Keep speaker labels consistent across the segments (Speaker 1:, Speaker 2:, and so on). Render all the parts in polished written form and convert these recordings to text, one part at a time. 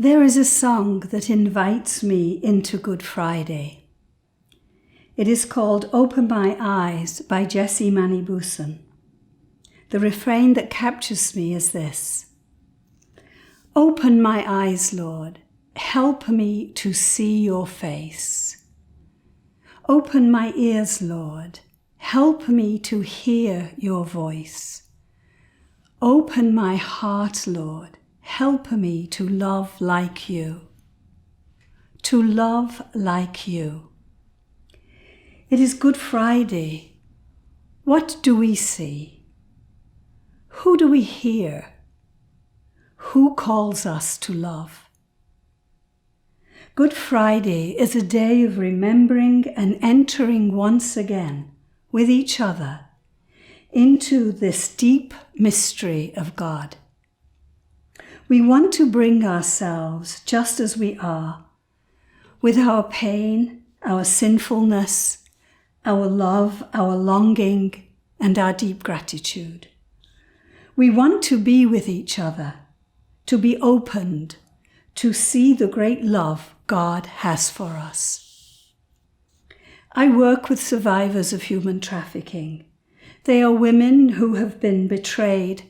Speaker 1: There is a song that invites me into Good Friday. It is called Open My Eyes by Jessie Manibusan. The refrain that captures me is this: Open my eyes, Lord, help me to see your face. Open my ears, Lord, help me to hear your voice. Open my heart, Lord, help me to love like you. To love like you. It is Good Friday. What do we see? Who do we hear? Who calls us to love? Good Friday is a day of remembering and entering once again with each other into this deep mystery of God. We want to bring ourselves just as we are, with our pain, our sinfulness, our love, our longing, and our deep gratitude. We want to be with each other, to be opened, to see the great love God has for us. I work with survivors of human trafficking. They are women who have been betrayed,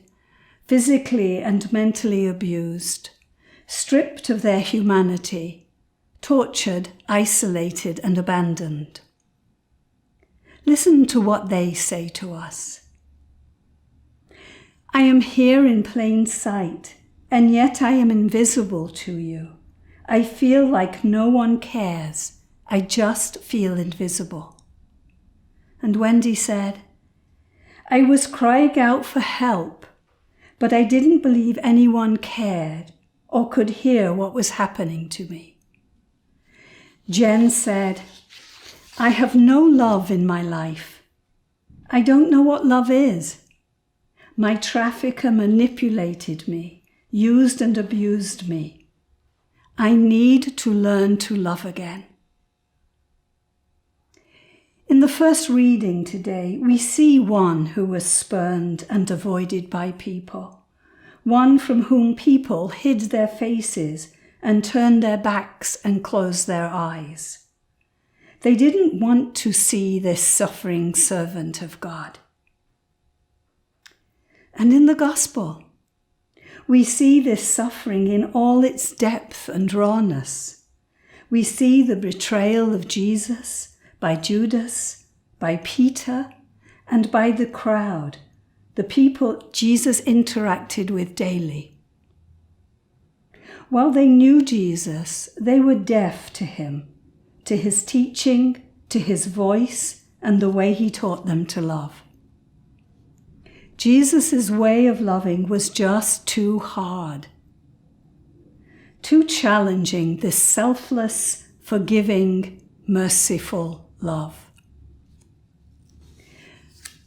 Speaker 1: physically and mentally abused, stripped of their humanity, tortured, isolated, and abandoned. Listen to what they say to us. I am here in plain sight, and yet I am invisible to you. I feel like no one cares. I just feel invisible. And Wendy said, I was crying out for help, but I didn't believe anyone cared or could hear what was happening to me. Jen said, I have no love in my life. I don't know what love is. My trafficker manipulated me, used and abused me. I need to learn to love again. In the first reading today, we see one who was spurned and avoided by people, one from whom people hid their faces and turned their backs and closed their eyes. They didn't want to see this suffering servant of God. And in the gospel, we see this suffering in all its depth and rawness. We see the betrayal of Jesus by Judas, by Peter, and by the crowd, the people Jesus interacted with daily. While they knew Jesus, they were deaf to him, to his teaching, to his voice, and the way he taught them to love. Jesus' way of loving was just too hard, too challenging, this selfless, forgiving, merciful love.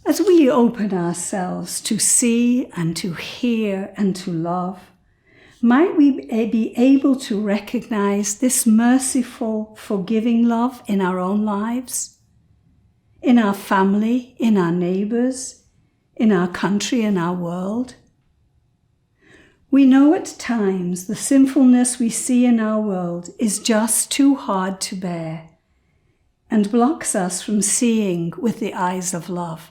Speaker 1: As we open ourselves to see and to hear and to love, might we be able to recognize this merciful, forgiving love in our own lives, in our family, in our neighbors, in our country, in our world? We know at times the sinfulness we see in our world is just too hard to bear and blocks us from seeing with the eyes of love.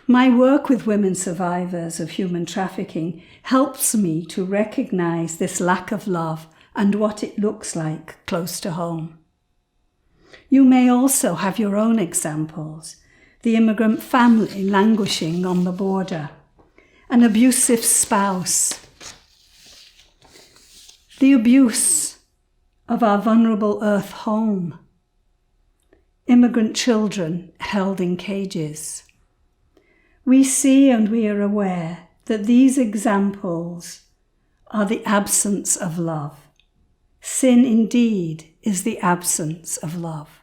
Speaker 1: My work with women survivors of human trafficking helps me to recognize this lack of love and what it looks like close to home. You may also have your own examples: the immigrant family languishing on the border, an abusive spouse, the abuse of our vulnerable earth home, immigrant children held in cages. We see and we are aware that these examples are the absence of love. Sin indeed is the absence of love.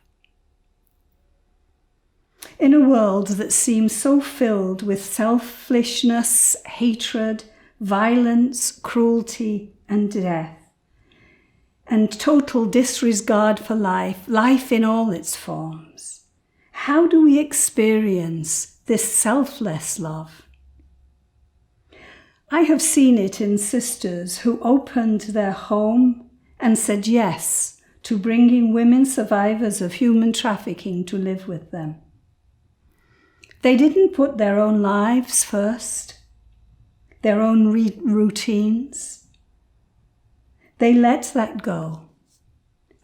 Speaker 1: In a world that seems so filled with selfishness, hatred, violence, cruelty, and death, and total disregard for life in all its forms, how do we experience this selfless love? I have seen it in sisters who opened their home and said yes to bringing women survivors of human trafficking to live with them. They didn't put their own lives first, their own routines. They let that go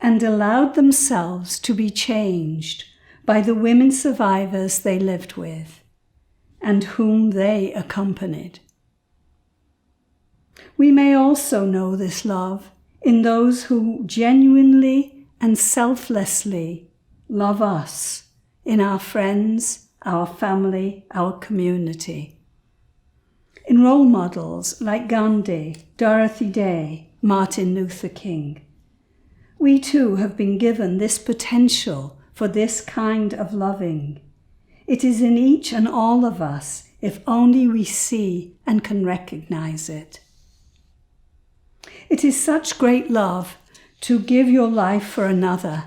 Speaker 1: and allowed themselves to be changed by the women survivors they lived with and whom they accompanied. We may also know this love in those who genuinely and selflessly love us, in our friends, our family, our community. In role models like Gandhi, Dorothy Day, Martin Luther King, we too have been given this potential for this kind of loving. It is in each and all of us, if only we see and can recognize it. It is such great love to give your life for another.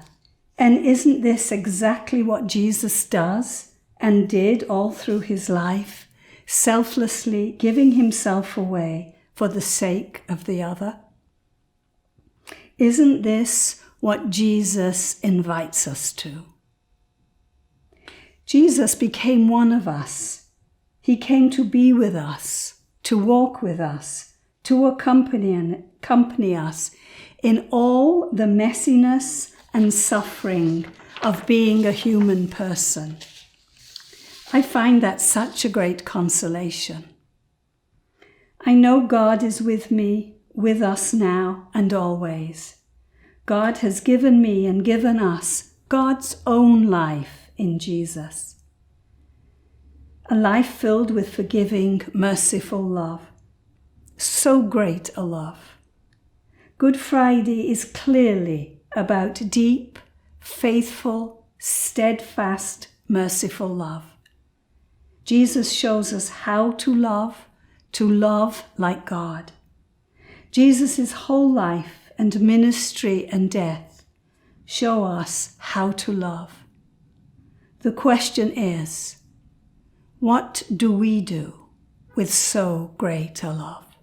Speaker 1: And isn't this exactly what Jesus does and did all through his life, selflessly giving himself away for the sake of the other? Isn't this what Jesus invites us to? Jesus became one of us. He came to be with us, to walk with us, to accompany us in all the messiness and suffering of being a human person. I find that such a great consolation. I know God is with me, with us now and always. God has given me and given us God's own life in Jesus. A life filled with forgiving, merciful love. So great a love. Good Friday is clearly about deep, faithful, steadfast, merciful love. Jesus shows us how to love like God. Jesus' whole life and ministry and death show us how to love. The question is, what do we do with so great a love?